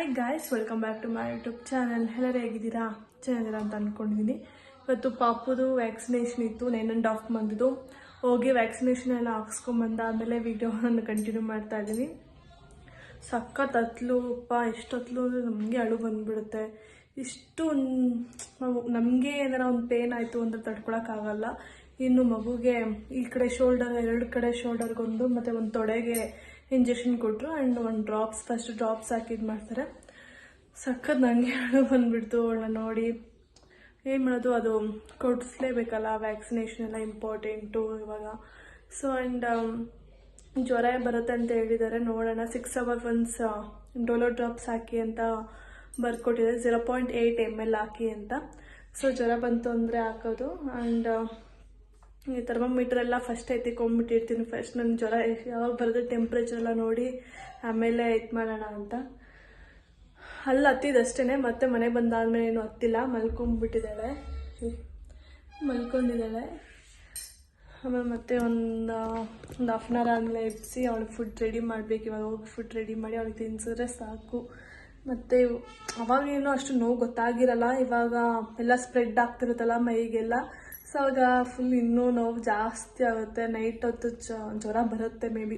Hi guys, welcome back to my YouTube channel. ಎಲ್ಲರೂ ಹೇಗಿದ್ದೀರಾ? ಚೆನ್ನಾಗಿದ್ದೀರಾ ಅಂತ ಅಂದ್ಕೊಂಡಿದ್ದೀನಿ. ಇವತ್ತು ಪಾಪುದು ವ್ಯಾಕ್ಸಿನೇಷನ್ ಇತ್ತು, 9.5 ಮಂತ್ದು. ಹೋಗಿ ವ್ಯಾಕ್ಸಿನೇಷನ್ ಎಲ್ಲ ಹಾಕ್ಸ್ಕೊಂಬಂದಾದಮೇಲೆ ವೀಡಿಯೋವನ್ನು ಕಂಟಿನ್ಯೂ ಮಾಡ್ತಾ ಇದ್ದೀನಿ. ಸಖತ್ ಹತ್ಲು ಅಪ್ಪ, ಎಷ್ಟು ಹತ್ಲು ಅಂದರೆ ನಮಗೆ ಅಳು ಬಂದುಬಿಡುತ್ತೆ. ಇಷ್ಟು ನಮಗೆ ಏನಾರ ಒಂದು ಪೇನ್ ಆಯಿತು ಅಂತ ತಡ್ಕೊಳಕ್ಕಾಗಲ್ಲ. ಇನ್ನು ಮಗುಗೆ ಈ ಕಡೆ ಶೋಲ್ಡರ್, 2 ಕಡೆ ಶೋಲ್ಡರ್ಗೊಂದು ಮತ್ತು ಒಂದು ತೊಡೆಗೆ ಇಂಜೆಕ್ಷನ್ ಕೊಟ್ಟರು. ಆ್ಯಂಡ್ ಒಂದು ಫಸ್ಟ್ ಡ್ರಾಪ್ಸ್ ಹಾಕಿ ಇದು ಮಾಡ್ತಾರೆ. ಸಖತ್ ನನಗೆ ಅಳು ಬಂದುಬಿಡ್ತು ಅವಳನ್ನ ನೋಡಿ. ಏನು ಮಾಡೋದು, ಅದು ಕೊಡಿಸ್ಲೇಬೇಕಲ್ಲ, ವ್ಯಾಕ್ಸಿನೇಷನ್ ಎಲ್ಲ ಇಂಪಾರ್ಟೆಂಟು ಇವಾಗ. ಸೊ ಆ್ಯಂಡ್ ಜ್ವರ ಬರುತ್ತೆ ಅಂತ ಹೇಳಿದ್ದಾರೆ, ನೋಡೋಣ. 6 hours ಒನ್ಸ್ ಡೋಲೋ ಡ್ರಾಪ್ಸ್ ಹಾಕಿ ಅಂತ ಬರ್ಕೊಟ್ಟಿದ್ದಾರೆ. 0.8 ml ಹಾಕಿ ಅಂತ. ಸೊ ಜ್ವರ ಬಂತು ಅಂದರೆ ಹಾಕೋದು. ಆ್ಯಂಡ್ ಈ ಥರ್ಮೋಮೀಟ್ರ್ ಎಲ್ಲ ಫಸ್ಟ್ ಎತ್ತಿಕೊಂಡ್ಬಿಟ್ಟಿರ್ತೀನಿ. ಫಸ್ಟ್ ನನ್ನ ಜ್ವರ ಯಾವಾಗ ಬರುತ್ತೆ ಟೆಂಪ್ರೇಚರ್ ಎಲ್ಲ ನೋಡಿ ಆಮೇಲೆ ಇದು ಮಾಡೋಣ ಅಂತ. ಅಲ್ಲಿ ಹತ್ತಿದಷ್ಟೇ, ಮತ್ತೆ ಮನೆ ಬಂದಾದ್ಮೇಲೆ ಏನು ಹತ್ತಿಲ್ಲ. ಮಲ್ಕೊಂಡಿದ್ದಾಳೆ. ಆಮೇಲೆ ಮತ್ತೆ ಒಂದು ಹಾಫ್ ಆನ್ ಅವರ್ ಆದಮೇಲೆ ಎಬ್ಬಿಸಿ ಅವಳಿಗೆ ಫುಡ್ ರೆಡಿ ಮಾಡಬೇಕು. ಇವಾಗ ಹೋಗಿ ಫುಡ್ ರೆಡಿ ಮಾಡಿ ಅವಳಿಗೆ ತಿನ್ಸಿದ್ರೆ ಸಾಕು. ಮತ್ತು ಅವಾಗೇನೋ ಅಷ್ಟು ನೋವು ಗೊತ್ತಾಗಿರಲ್ಲ, ಇವಾಗ ಎಲ್ಲ ಸ್ಪ್ರೆಡ್ ಆಗ್ತಿರುತ್ತಲ್ಲ ಮೈಗೆಲ್ಲ. ಸೊ ಆವಾಗ ಫುಲ್ ಇನ್ನೂ ನೋವು ಜಾಸ್ತಿ ಆಗುತ್ತೆ. ನೈಟ್ ಹೊತ್ತು ಜ್ವರ ಬರುತ್ತೆ. ಮೇ ಬಿ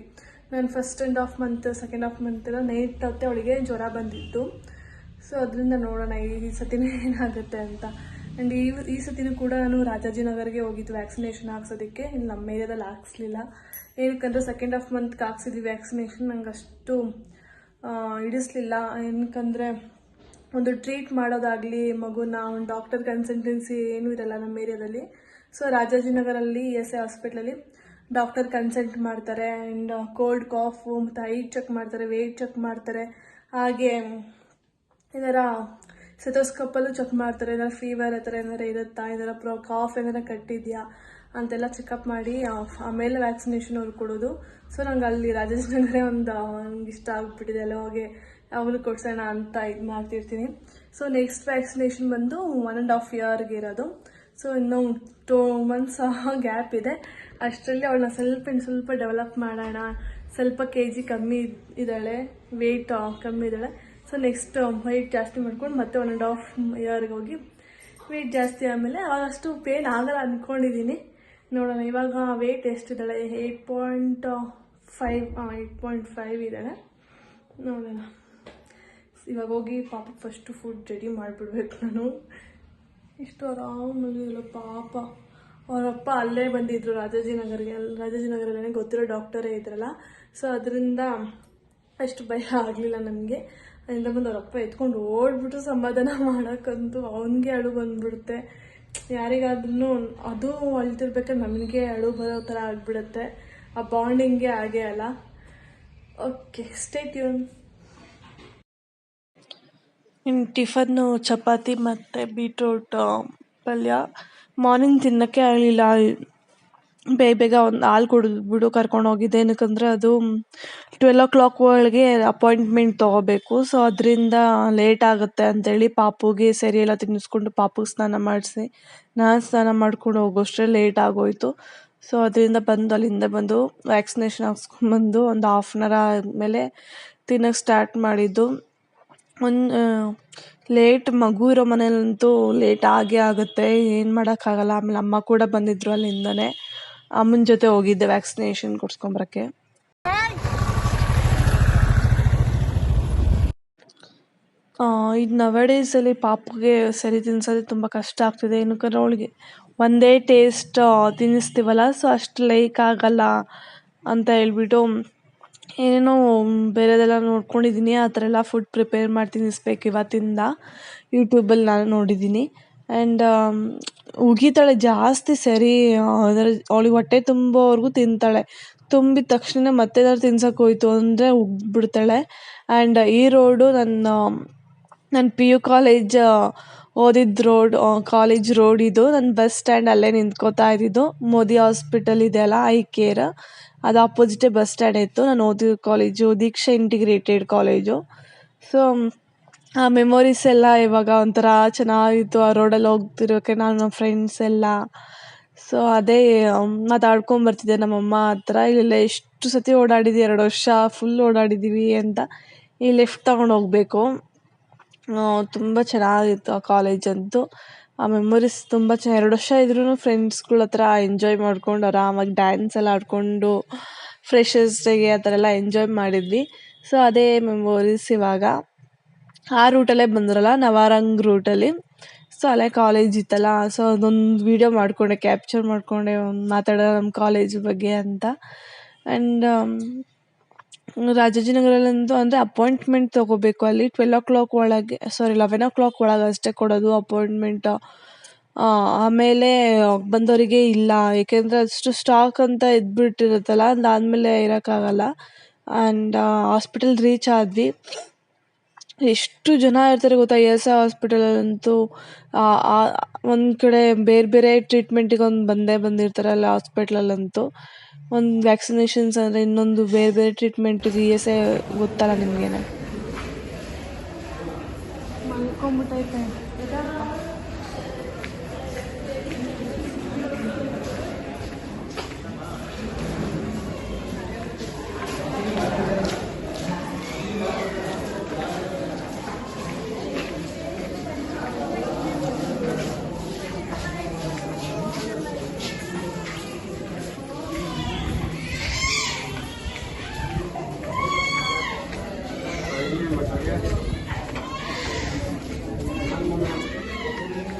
ನಾನು 1.5 ಮಂತ್ 2.5 ಮಂತ್ ಎಲ್ಲ ನೈಟ್ ಹೊತ್ತೆ ಅವಳಿಗೆ ಜ್ವರ ಬಂದಿತ್ತು. ಸೊ ಅದರಿಂದ ನೋಡೋಣ ಈ ಸತಿನೂ ಏನಾಗುತ್ತೆ ಅಂತ. ಆ್ಯಂಡ್ ಈ ಸತಿನೂ ಕೂಡ ನಾನು ರಾಜಾಜಿನಗರ್ಗೆ ಹೋಗಿದ್ದು ವ್ಯಾಕ್ಸಿನೇಷನ್ ಹಾಕ್ಸೋದಕ್ಕೆ. ಇಲ್ಲಿ ನಮ್ಮ ಏರಿಯಾದಲ್ಲಿ ಹಾಕ್ಸ್ಲಿಲ್ಲ. ಏನಕ್ಕಂದ್ರೆ 2.5 ಮಂತ್ಗೆ ಹಾಕ್ಸಿದ್ವಿ ವ್ಯಾಕ್ಸಿನೇಷನ್. ನಂಗೆ ಅಷ್ಟು ಹಿಡಿಸ್ಲಿಲ್ಲ. ಏನಕ್ಕಂದರೆ ಒಂದು ಟ್ರೀಟ್ ಮಾಡೋದಾಗಲಿ ಮಗುನ, ಒಂದು ಡಾಕ್ಟರ್ ಕನ್ಸಲ್ಟೆನ್ಸಿ ಏನೂ ಇರಲ್ಲ ನಮ್ಮ ಏರಿಯಾದಲ್ಲಿ. ಸೊ ರಾಜಾಜಿನಗರಲ್ಲಿ ESI ಹಾಸ್ಪಿಟ್ಲಲ್ಲಿ ಡಾಕ್ಟರ್ ಕನ್ಸಲ್ಟ್ ಮಾಡ್ತಾರೆ. ಆ್ಯಂಡ್ ಕೋಲ್ಡ್, ಕಾಫು ಮತ್ತು ಹೈಟ್ ಚೆಕ್ ಮಾಡ್ತಾರೆ, ವೆಯ್ಟ್ ಚೆಕ್ ಮಾಡ್ತಾರೆ. ಹಾಗೆ ಏನಾರ ಸೆಥೋಸ್ಕೋಪಲ್ಲೂ ಚೆಕ್ ಮಾಡ್ತಾರೆ. ಏನಾರು ಫೀವರ್ ಆ ಥರ ಏನಾರು ಇರುತ್ತಾ, ಏನಾರ ಕಾಫ್ ಏನಾರ ಕಟ್ಟಿದೆಯಾ ಅಂತೆಲ್ಲ ಚೆಕಪ್ ಮಾಡಿ ಆಮೇಲೆ ವ್ಯಾಕ್ಸಿನೇಷನ್ ಅವ್ರು ಕೊಡೋದು. ಸೊ ನಂಗೆ ಅಲ್ಲಿ ರಾಜಾಜಿನಗರೇ ನಂಗೆ ಇಷ್ಟ ಆಗಿಬಿಟ್ಟಿದೆ. ಅಲ್ಲಿ ಹೋಗಿ ಯಾವಾಗಲೂ ಕೊಡ್ಸೋಣ ಅಂತ ಇದು ಮಾಡ್ತಿರ್ತೀನಿ. ಸೊ ನೆಕ್ಸ್ಟ್ ವ್ಯಾಕ್ಸಿನೇಷನ್ ಬಂದು 1.5 yearಗೆ ಇರೋದು. ಸೊ ಇನ್ನೂ 2 months ಗ್ಯಾಪ್ ಇದೆ. ಅಷ್ಟರಲ್ಲಿ ಅವಳನ್ನ ಸ್ವಲ್ಪ ಡೆವಲಪ್ ಮಾಡೋಣ. ಸ್ವಲ್ಪ kg ಕಮ್ಮಿ ಇದ್ದಾಳೆ, ವೆಯ್ಟ್ ಕಮ್ಮಿ ಇದ್ದಾಳೆ. ಸೊ ನೆಕ್ಸ್ಟ್ ವೆಯ್ಟ್ ಜಾಸ್ತಿ ಮಾಡ್ಕೊಂಡು ಮತ್ತೆ 1.5 yearಗೆ ಹೋಗಿ ವೆಯ್ಟ್ ಜಾಸ್ತಿ ಆದಮೇಲೆ ಅಷ್ಟು ಪೇನ್ ಆಗಲ್ಲ ಅಂದ್ಕೊಂಡಿದ್ದೀನಿ. ನೋಡೋಣ. ಇವಾಗ ವೆಯ್ಟ್ ಎಷ್ಟಿದ್ದಾಳೆ? 8.5 ಇದ್ದಾಳೆ. ನೋಡೋಣ. ಇವಾಗ ಹೋಗಿ ಪಾಪಕ್ಕೆ ಫಸ್ಟು ಫುಡ್ ರೆಡಿ ಮಾಡಿಬಿಡ್ಬೇಕು ನಾನು. ಇಷ್ಟು ಆರಾಮಾಗಿಲ್ಲ ಪಾಪ. ಅವರಪ್ಪ ಅಲ್ಲೇ ಬಂದಿದ್ದರು ರಾಜಾಜಿನಗರಲ್ಲೇ ಗೊತ್ತಿರೋ ಡಾಕ್ಟರೇ ಇದ್ರಲ್ಲ. ಸೊ ಅದರಿಂದ ಅಷ್ಟು ಭಯ ಆಗಲಿಲ್ಲ ನನಗೆ. ಅದರಿಂದ ಬಂದು ಅವರಪ್ಪ ಎತ್ಕೊಂಡು ಓಡ್ಬಿಟ್ಟು ಸಮಾಧಾನ ಮಾಡೋಕ್ಕಂತೂ ಅವನಿಗೆ ಅಳು ಬಂದುಬಿಡುತ್ತೆ. ಯಾರಿಗಾದ್ರೂ ಅದು ಅಳ್ತಿರ್ಬೇಕಾದ್ರೆ ನಮಗೆ ಅಳು ಬರೋ ಥರ ಆಗಿಬಿಡುತ್ತೆ. ಆ ಬಾಂಡಿಂಗೇ ಆಗೇ ಅಲ್ಲ. Okay, stay tune. ಇನ್ನು ಟಿಫನ್ನು ಚಪಾತಿ ಮತ್ತು ಬೀಟ್ರೂಟ್ ಪಲ್ಯ. ಮಾರ್ನಿಂಗ್ ತಿನ್ನೋಕ್ಕೆ ಆಗಲಿಲ್ಲ. ಬೇಗ ಒಂದು ಹಾಲು ಕುಡಿದ್ಬಿಡು ಕರ್ಕೊಂಡು ಹೋಗಿದ್ದೆ. ಏನಕ್ಕಂದರೆ ಅದು 12 o'clock ಒಳಗೆ ಅಪಾಯಿಂಟ್ಮೆಂಟ್ ತೊಗೋಬೇಕು. ಸೊ ಅದರಿಂದ ಲೇಟ್ ಆಗುತ್ತೆ ಅಂತೇಳಿ ಪಾಪುಗೆ ಸರಿ ಎಲ್ಲ ತಿನ್ನಿಸ್ಕೊಂಡು ಪಾಪುಗೆ ಸ್ನಾನ ಮಾಡಿಸಿ ನಾನು ಸ್ನಾನ ಮಾಡ್ಕೊಂಡು ಹೋಗೋಷ್ಟೇ ಲೇಟ್ ಆಗೋಯಿತು. ಸೊ ಅದರಿಂದ ಅಲ್ಲಿಂದ ಬಂದು ವ್ಯಾಕ್ಸಿನೇಷನ್ ಹಾಕ್ಸ್ಕೊಂಡ್ಬಂದು ಒಂದು ಹಾಫ್ ಆನ್ ಅವರ್ ಆದಮೇಲೆ ತಿನ್ನೋಕ್ಕೆ ಸ್ಟಾರ್ಟ್ ಮಾಡಿದ್ದು. ಲೇಟ್ ಮಗು ಇರೋ ಮನೇಲಂತೂ ಲೇಟ್ ಆಗೇ ಆಗುತ್ತೆ, ಏನು ಮಾಡೋಕ್ಕಾಗಲ್ಲ. ಆಮೇಲೆ ಅಮ್ಮ ಕೂಡ ಬಂದಿದ್ದರು ಅಲ್ಲಿಂದನೇ. ಅಮ್ಮನ ಜೊತೆ ಹೋಗಿದ್ದೆ ವ್ಯಾಕ್ಸಿನೇಷನ್ ಕೊಡ್ಸ್ಕೊಂಬರಕ್ಕೆ. ಇದು ನವಡೇಸಲ್ಲಿ ಪಾಪುಗೆ ಸರಿ ತಿನ್ನಿಸೋದು ತುಂಬ ಕಷ್ಟ ಆಗ್ತಿದೆ. ಏನಕ್ಕಂದ್ರೆ ಅವಳಿಗೆ ಒಂದೇ ಟೇಸ್ಟ್ ತಿನ್ನಿಸ್ತೀವಲ್ಲ, ಸೊ ಅಷ್ಟು ಲೈಕ್ ಆಗಲ್ಲ ಅಂತ ಹೇಳ್ಬಿಟ್ಟು ಏನೇನೋ ಬೇರೆದೆಲ್ಲ ನೋಡ್ಕೊಂಡಿದ್ದೀನಿ. ಆ ಥರ ಎಲ್ಲ ಫುಡ್ ಪ್ರಿಪೇರ್ ಮಾಡಿ ತಿನ್ನಿಸ್ಬೇಕು ಇವತ್ತಿಂದ ಯೂಟ್ಯೂಬಲ್ಲಿ ನಾನು ನೋಡಿದ್ದೀನಿ. ಆ್ಯಂಡ್ ಉಗಿತಾಳೆ ಜಾಸ್ತಿ ಸರಿ. ಅವಳಿಗೆ ಹೊಟ್ಟೆ ತುಂಬೋವರೆಗೂ ತಿಂತಾಳೆ. ತುಂಬಿದ ತಕ್ಷಣ ಮತ್ತೆ ಏನಾದ್ರು ತಿನ್ಸೋಕೆ ಹೋಯ್ತು ಅಂದರೆ ಉಗ್ಬಿಡ್ತಾಳೆ. ಆ್ಯಂಡ್ ಈ ರೋಡು ನನ್ನ PU ಕಾಲೇಜ್ ಓದಿದ್ದು ಕಾಲೇಜ್ ರೋಡ್ ಇದು. ನನ್ನ ಬಸ್ ಸ್ಟ್ಯಾಂಡ್ ಅಲ್ಲೇ ನಿಂತ್ಕೋತಾ ಇದ್ದಿದ್ದು. ಮೋದಿ ಹಾಸ್ಪಿಟಲ್ ಇದೆಯಲ್ಲ, ಐ ಕೇರ್, ಅದು ಆಪೋಸಿಟೇ ಬಸ್ ಸ್ಟ್ಯಾಂಡ್ ಇತ್ತು. ನಾನು ಓದಿದ ಕಾಲೇಜು ದೀಕ್ಷಾ ಇಂಟಿಗ್ರೇಟೆಡ್ ಕಾಲೇಜು. ಸೊ ಆ ಮೆಮೊರೀಸ್ ಎಲ್ಲ ಇವಾಗ ಒಂಥರ ಚೆನ್ನಾಗಿತ್ತು. ಆ ರೋಡಲ್ಲಿ ಹೋಗ್ತಿರೋಕ್ಕೆ ನಾನು ನಮ್ಮ ಫ್ರೆಂಡ್ಸ್ ಎಲ್ಲ. ಸೊ ಅದೇ ಮಾತಾಡ್ಕೊಂಬರ್ತಿದ್ದೆ ನಮ್ಮಮ್ಮ ಹತ್ರ. ಇಲ್ಲೆಲ್ಲ ಎಷ್ಟು ಸತಿ ಓಡಾಡಿದ್ವಿ, 2 ವರ್ಷ ಫುಲ್ ಓಡಾಡಿದ್ದೀವಿ ಅಂತ. ಈ ಲೆಫ್ಟ್ ತೊಗೊಂಡು ಹೋಗಬೇಕು. ತುಂಬ ಚೆನ್ನಾಗಿತ್ತು ಆ ಕಾಲೇಜಂತೂ. ಆ ಮೆಮೊರೀಸ್ ತುಂಬ 2 ವರ್ಷ ಇದ್ರೂ ಫ್ರೆಂಡ್ಸ್ಗಳ ಹತ್ರ ಎಂಜಾಯ್ ಮಾಡ್ಕೊಂಡು ಆರಾಮಾಗಿ ಡ್ಯಾನ್ಸ್ ಎಲ್ಲ ಆಡಿಕೊಂಡು ಫ್ರೆಷರ್ಸ್ ಡೇಗೆ ಆ ಥರ ಎಲ್ಲ ಎಂಜಾಯ್ ಮಾಡಿದ್ವಿ. ಸೊ ಅದೇ ಮೆಮೊರೀಸ್ ಇವಾಗ. ಆ ರೂಟಲ್ಲೇ ಬಂದ್ರಲ್ಲ, ನವಾರಂಗ್ ರೂಟಲ್ಲಿ. ಸೊ ಅಲ್ಲೇ ಕಾಲೇಜ್ ಇತ್ತಲ್ಲ, ಸೊ ಅದೊಂದು ವೀಡಿಯೋ ಮಾಡಿಕೊಂಡೆ, ಕ್ಯಾಪ್ಚರ್ ಮಾಡಿಕೊಂಡೆ, ಮಾತಾಡೋ ನಮ್ಮ ಕಾಲೇಜ್ ಬಗ್ಗೆ ಅಂತ. ಆ್ಯಂಡ್ ರಾಜಾಜಿನಗರಲ್ಲಂತೂ ಅಂದರೆ ಅಪಾಯಿಂಟ್ಮೆಂಟ್ ತೊಗೋಬೇಕು. ಅಲ್ಲಿ 11 o'clock ಒಳಗೆ ಅಷ್ಟೇ ಕೊಡೋದು ಅಪಾಯಿಂಟ್ಮೆಂಟ್. ಆಮೇಲೆ ಬಂದವರಿಗೆ ಇಲ್ಲ, ಏಕೆಂದರೆ ಅಷ್ಟು ಸ್ಟಾಕ್ ಅಂತ ಇದ್ಬಿಟ್ಟಿರುತ್ತಲ್ಲ, ಅದಾದಮೇಲೆ ಇರೋಕ್ಕಾಗಲ್ಲ. ಆ್ಯಂಡ್ ಹಾಸ್ಪಿಟಲ್ ರೀಚ್ ಆದ್ವಿ. ಎಷ್ಟು ಜನ ಇರ್ತಾರೆ ಗೊತ್ತಾ ESI ಹಾಸ್ಪಿಟಲಲ್ಲಂತೂ. ಒಂದು ಕಡೆ ಬೇರೆ ಬೇರೆ ಟ್ರೀಟ್ಮೆಂಟಿಗೆ ಬಂದೇ ಬಂದಿರ್ತಾರೆ ಅಲ್ಲಿ ಹಾಸ್ಪಿಟ್ಲಲ್ಲಂತೂ. ಒಂದು ವ್ಯಾಕ್ಸಿನೇಷನ್ಸ್ ಅಂದರೆ, ಇನ್ನೊಂದು ಬೇರೆ ಬೇರೆ ಟ್ರೀಟ್ಮೆಂಟಿಗೆ ESI ಗೊತ್ತಲ್ಲ ನಿಮಗೇನೆ. ಮಲ್ಕೊಂಬಿಟ್ಟೈತೆ.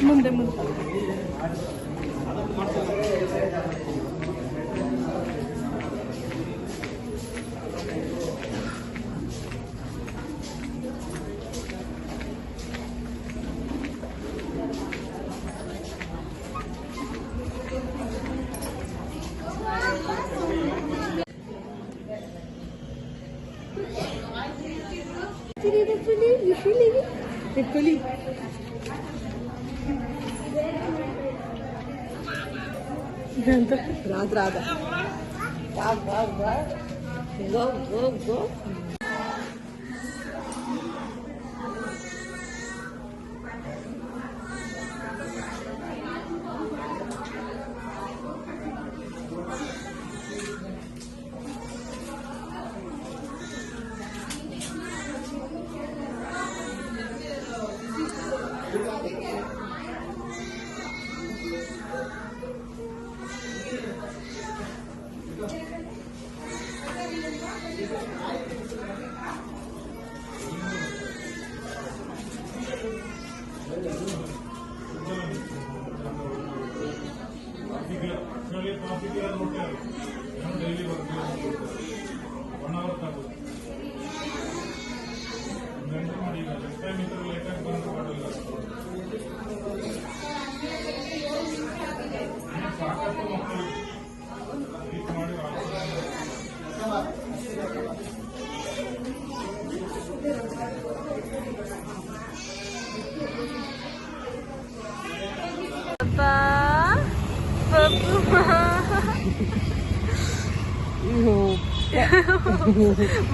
ಮುಂದೆ ರಾಧಾ ಗೋ.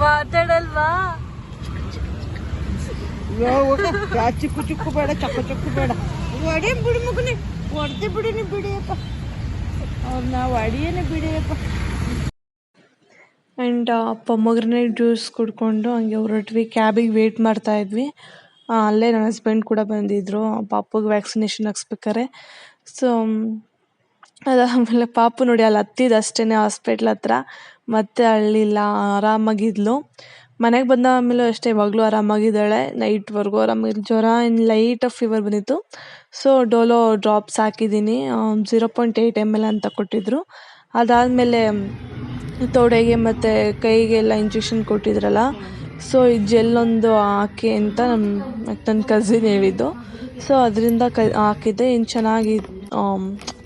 ಮಾತಾಡಲ್ವಾ? ಚಿಕ್ಕು ಚಿಕ್ಕು ಬೇಡ, ಚಕ್ಕು ಚಕ್ಕು ಬೇಡ, ಒಡೆ ಬಿಡು ಮಗನೇ, ಹೊಡೆದೇ ಬಿಡಿನಿ ಬಿಡಿಯಪ್ಪ ಅವ್ರನ್ನ, ಒಡಿಯೇನೆ ಬಿಡಿಯಪ್ಪ. ಆ್ಯಂಡ್ ಪೊಮೊಗ್ರನೇಟ್ ಜ್ಯೂಸ್ ಕುಡ್ಕೊಂಡು ಹಂಗೆ ಹೊರಟ್ವಿ. ಕ್ಯಾಬಿಗೆ ವೇಟ್ ಮಾಡ್ತಾಯಿದ್ವಿ. ಅಲ್ಲೇ ನನ್ನ ಹಸ್ಬೆಂಡ್ ಕೂಡ ಬಂದಿದ್ದರು ಪಾಪುಗೆ ವ್ಯಾಕ್ಸಿನೇಷನ್ ಹಾಕ್ಸ್ಬೇಕಾರೆ. ಸೊ ಅದಾದಮೇಲೆ ಪಾಪು ನೋಡಿ ಅಲ್ಲಿ ಹತ್ತಿದ್ದು ಅಷ್ಟೇ ಹಾಸ್ಪಿಟ್ಲ್ ಹತ್ರ, ಮತ್ತೆ ಅಳ್ಳಿಲ್ಲ, ಆರಾಮಾಗಿದ್ಲು. ಮನೆಗೆ ಬಂದ ಆಮೇಲೆ ಅಷ್ಟೇ, ಇವಾಗಲೂ ಆರಾಮಾಗಿದ್ದಾಳೆ. ನೈಟ್ವರೆಗೂ ಆರಾಮಾಗಿದ್ಲು. ಜ್ವರ ಲೈಟ್ ಫೀವರ್ ಬಂದಿತ್ತು. ಸೊ ಡೋಲೋ ಡ್ರಾಪ್ಸ್ ಹಾಕಿದ್ದೀನಿ, 0.8 ml ಅಂತ ಕೊಟ್ಟಿದ್ದರು. ಅದಾದಮೇಲೆ ತೊಡೆಗೆ ಮತ್ತು ಕೈಗೆಲ್ಲ ಇಂಜೆಕ್ಷನ್ ಕೊಟ್ಟಿದ್ರಲ್ಲ, ಸೊ ಈ ಜೆಲ್ಲೊಂದು ಹಾಕಿ ಅಂತ ನನ್ನ ಕಸಿನ್ ಹೇಳಿದ್ದು. ಸೊ ಅದರಿಂದ ಹಾಕಿದ್ದೆ. ಇನ್ನು ಚೆನ್ನಾಗಿ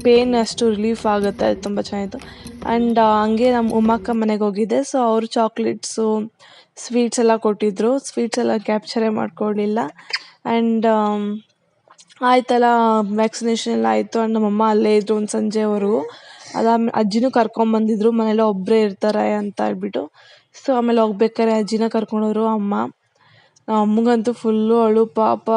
ಪೇನ್ ಅಷ್ಟು ರಿಲೀಫ್ ಆಗುತ್ತೆ, ಅದು ತುಂಬ ಚೆನ್ನಾಗಿತ್ತು. ಆ್ಯಂಡ್ ಹಂಗೆ ನಮ್ಮ ಉಮ್ಮಕ್ಕ ಮನೆಗೆ ಹೋಗಿದ್ದೆ. ಸೊ ಅವರು ಚಾಕ್ಲೇಟ್ಸು, ಸ್ವೀಟ್ಸ್ ಎಲ್ಲ ಕೊಟ್ಟಿದ್ದರು. ಸ್ವೀಟ್ಸ್ ಎಲ್ಲ ಕ್ಯಾಪ್ಚರೇ ಮಾಡ್ಕೊಳ್ಳಿಲ್ಲ. ಆ್ಯಂಡ್ ಆಯ್ತಲ್ಲ, ವ್ಯಾಕ್ಸಿನೇಷನ್ ಎಲ್ಲ ಆಯಿತು. ಆ್ಯಂಡ್ ನಮ್ಮಮ್ಮ ಅಲ್ಲೇ ಇದ್ದರು ಒಂದು ಸಂಜೆವರೆಗೂ. ಅದಾದ್ಮೇಲೆ ಅಜ್ಜಿನೂ ಕರ್ಕೊಂಬಂದಿದ್ರು, ಮನೇಲಿ ಒಬ್ಬರೇ ಇರ್ತಾರೆ ಅಂತ ಹೇಳ್ಬಿಟ್ಟು. ಸೊ ಆಮೇಲೆ ಹೋಗ್ಬೇಕಾರೆ ಅಜ್ಜಿನ ಕರ್ಕೊಂಡೋದ್ರು ಅಮ್ಮ. ಅಮ್ಮಗಂತೂ ಫುಲ್ಲು ಅಳು ಪಾಪ.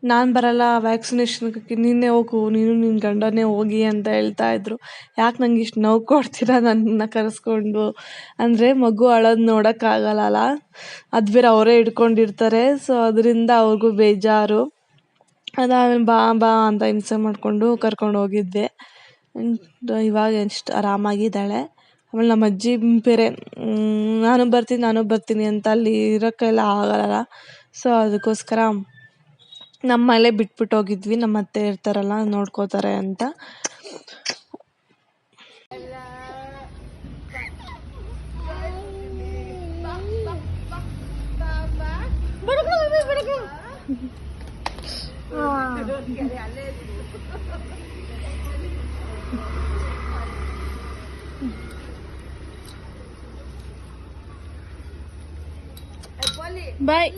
ನಾನು ಬರಲ್ಲ ವ್ಯಾಕ್ಸಿನೇಷನ್ಗೆ, ನೀನೇ ಹೋಗು, ನೀನು ನಿನ್ನ ಗಂಡನೇ ಹೋಗಿ ಅಂತ ಹೇಳ್ತಾ ಇದ್ರು. ಯಾಕೆ ನಂಗೆ ಇಷ್ಟು ನೋವು ಕೊಡ್ತೀರಾ ನನ್ನ ಕರೆಸ್ಕೊಂಡು ಅಂದರೆ ಮಗು ಅಳೋದು ನೋಡೋಕ್ಕಾಗಲ್ಲ, ಅದು ಬೇರೆ ಅವರೇ ಹಿಡ್ಕೊಂಡಿರ್ತಾರೆ. ಸೊ ಅದರಿಂದ ಅವ್ರಿಗೂ ಬೇಜಾರು. ಅದಾದ್ಮೇಲೆ ಬಾ ಬಾ ಅಂತ ಹಿಂಸೆ ಮಾಡಿಕೊಂಡು ಕರ್ಕೊಂಡು ಹೋಗಿದ್ದೆ. ಇವಾಗ ಎಷ್ಟು ಆರಾಮಾಗಿದ್ದಾಳೆ. ಆಮೇಲೆ ನಮ್ಮ ಅಜ್ಜಿ ಬೇರೆ ನಾನು ಬರ್ತೀನಿ ಅಂತ ಅಲ್ಲಿ ಇರೋಕ್ಕೆಲ್ಲ ಆಗಲ್ಲ. ಸೊ ಅದಕ್ಕೋಸ್ಕರ ನಮ್ಮ ಮನೇಲೇ ಬಿಟ್ಬಿಟ್ಟು ಹೋಗಿದ್ವಿ, ನಮ್ಮ ಅತ್ತೆ ಇರ್ತಾರಲ್ಲ ನೋಡ್ಕೋತಾರೆ ಅಂತ. ಬಾಯ್.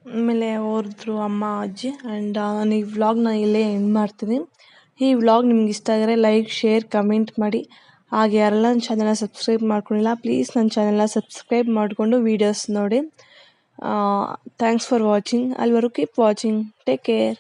ಆಮೇಲೆ ಹೋದ್ರು ಅಮ್ಮ ಅಜ್ಜಿ. ಆ್ಯಂಡ್ ನಾನು ಈ ವ್ಲಾಗ್ನ ಇಲ್ಲೇ ಎಂಡ್ ಮಾಡ್ತೀನಿ. ಈ ವ್ಲಾಗ್ ನಿಮ್ಗೆ ಇಷ್ಟ ಆಗಿದ್ರೆ ಲೈಕ್, ಶೇರ್, ಕಮೆಂಟ್ ಮಾಡಿ. ಹಾಗೆ ಯಾರೆಲ್ಲ ನನ್ನ ಚಾನಲ್ನ ಸಬ್ಸ್ಕ್ರೈಬ್ ಮಾಡ್ಕೊಂಡಿಲ್ಲ, ಪ್ಲೀಸ್ ನನ್ನ ಚಾನಲ್ನ ಸಬ್ಸ್ಕ್ರೈಬ್ ಮಾಡಿಕೊಂಡು ವೀಡಿಯೋಸ್ ನೋಡಿ. Thanks for watching. ಅಲ್ಲಿವರೆಗೂ ಕೀಪ್ ವಾಚಿಂಗ್. Take care.